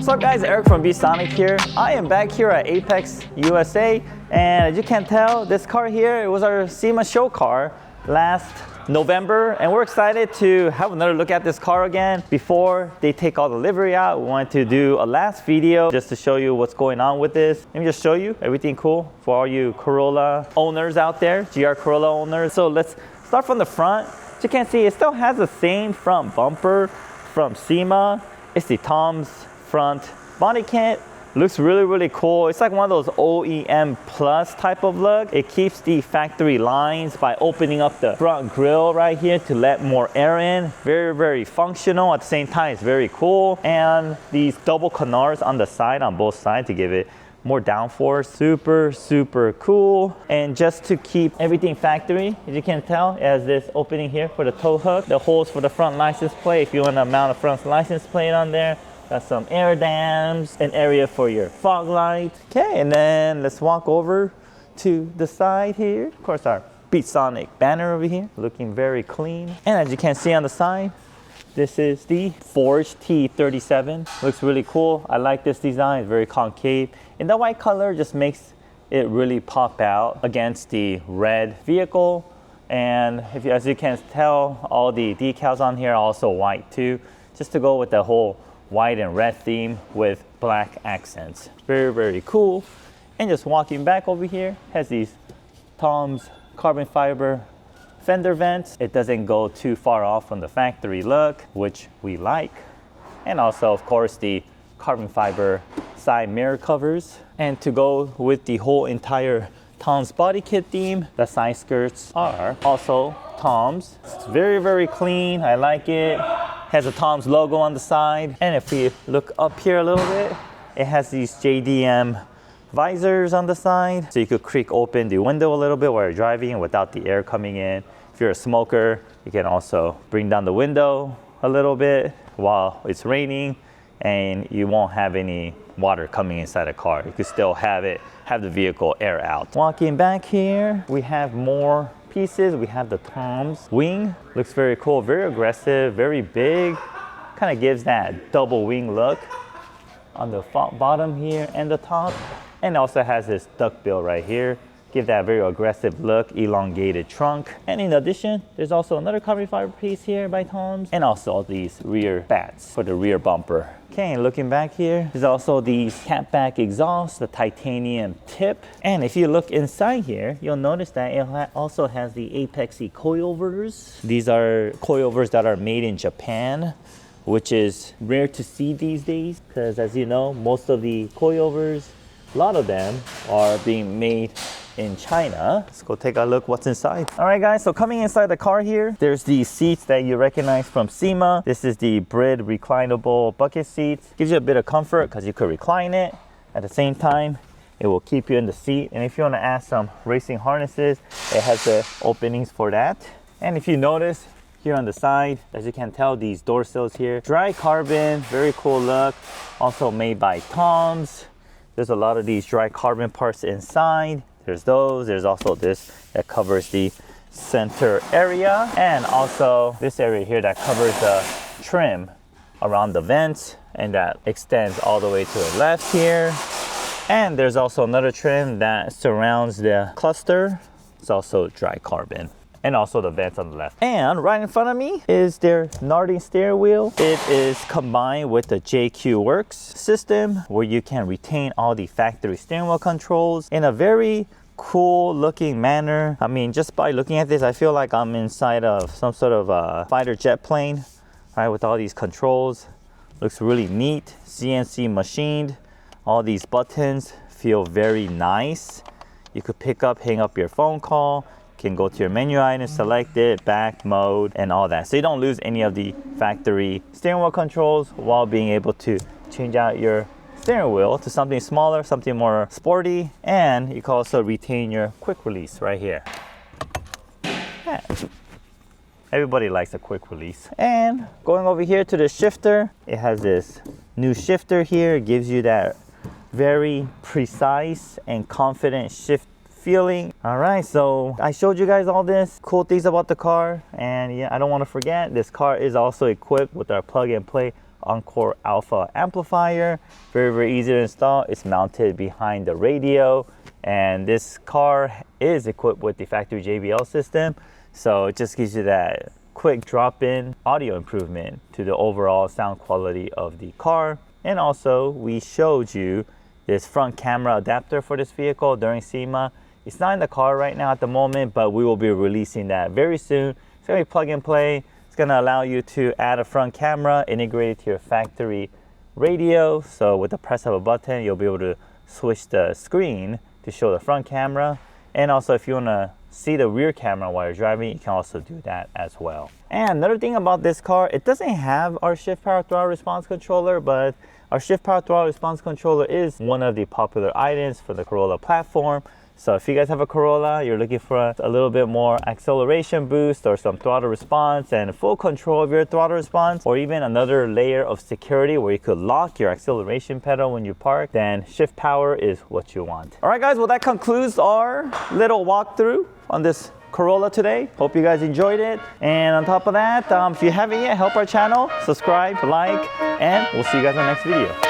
What's up guys, Eric from VSonic here. I am back here at APEX USA, and as you can tell, this car here, it was our SEMA show car last November, and we're excited to have another look at this car again before they take all the livery out. We wanted to do a last video just to show you what's going on with this. Let me just show you everything cool for all you Corolla owners out there, GR Corolla owners. So let's start from the front. As you can see, it still has the same front bumper from SEMA. It's the Tom's front body kit. Looks really cool. It's like one of those OEM plus type of look. It keeps the factory lines by opening up the front grille right here to let more air in. Very functional. At the same time, it's very cool. And these double canards on the side, on both sides, to give it more downforce. Super cool. And just to keep everything factory, as you can tell, it has this opening here for the tow hook, the holes for the front license plate if you want to mount a front license plate on there. Got some air dams, an area for your fog light. Okay, and then let's walk over to the side here. Of course, our VSonic banner over here, looking very clean. And as you can see on the side, this is the Forged T37. Looks really cool. I like this design, it's very concave. And the white color just makes it really pop out against the red vehicle. And as you can tell, all the decals on here are also white too, just to go with the whole white and red theme with black accents. Very cool. And just walking back over here, has these Tom's carbon fiber fender vents. It doesn't go too far off from the factory look, which we like. And also, of course, the carbon fiber side mirror covers. And to go with the whole entire Tom's body kit theme, the side skirts are also Tom's. It's very clean. I like it. Has a Tom's logo on the side. And if we look up here a little bit, it has these JDM visors on the side. So you could creak open the window a little bit while you're driving without the air coming in. If you're a smoker, you can also bring down the window a little bit while it's raining, and you won't have any water coming inside the car. You could still have the vehicle air out. Walking back here, we have more pieces. We have the Tom's wing. Looks very cool, very aggressive, very big. Kind of gives that double wing look on the bottom here and the top. And also has this duckbill right here. Give that very aggressive look, elongated trunk. And in addition, there's also another carbon fiber piece here by Tom's, and also these rear bats for the rear bumper. Okay, and looking back here, there's also these catback exhaust, the titanium tip. And if you look inside here, you'll notice that it also has the APEXi coilovers. These are coilovers that are made in Japan, which is rare to see these days, because as you know, most of the coilovers, a lot of them are being made in China. Let's go take a look what's inside. All right guys, so coming inside the car here, there's the seats that you recognize from SEMA. This is the Brid reclinable bucket seats. Gives you a bit of comfort because you could recline it. At the same time, it will keep you in the seat. And if you want to add some racing harnesses, it has the openings for that. And if you notice here on the side, as you can tell, these door sills here, dry carbon, very cool look. Also made by Tom's. There's a lot of these dry carbon parts inside. There's those. There's also this that covers the center area, and also this area here that covers the trim around the vents, and that extends all the way to the left here. And there's also another trim that surrounds the cluster. It's also dry carbon. And also the vents on the left. And right in front of me is their Narding steering wheel. It is combined with the JQ Works system, where you can retain all the factory steering wheel controls in a very cool looking manner. I mean, just by looking at this, I feel like I'm inside of some sort of a fighter jet plane, right, with all these controls. Looks really neat, CNC machined. All these buttons feel very nice. You could pick up, hang up your phone call. Can go to your menu item, select it, back mode, and all that. So you don't lose any of the factory steering wheel controls while being able to change out your steering wheel to something smaller, something more sporty, and you can also retain your quick release right here. Yeah. Everybody likes a quick release. And going over here to the shifter, it has this new shifter here. It gives you that very precise and confident shift feeling. All right, so I showed you guys all this cool things about the car, and yeah, I don't want to forget, this car is also equipped with our plug and play Encore Alpha amplifier. Very, very easy to install. It's mounted behind the radio, and this car is equipped with the factory JBL system, so it just gives you that quick drop-in audio improvement to the overall sound quality of the car. And also, we showed you this front camera adapter for this vehicle during SEMA. It's not in the car right now at the moment, but we will be releasing that very soon. It's gonna be plug and play. It's gonna allow you to add a front camera integrated to your factory radio. So with the press of a button, you'll be able to switch the screen to show the front camera. And also, if you wanna see the rear camera while you're driving, you can also do that as well. And another thing about this car, it doesn't have our shift power throttle response controller, but our shift power throttle response controller is one of the popular items for the Corolla platform. So if you guys have a Corolla, you're looking for a little bit more acceleration boost or some throttle response and full control of your throttle response, or even another layer of security where you could lock your acceleration pedal when you park, then shift power is what you want. All right guys, well that concludes our little walkthrough on this Corolla today. Hope you guys enjoyed it. And on top of that, if you haven't yet, help our channel, subscribe, like, and we'll see you guys in the next video.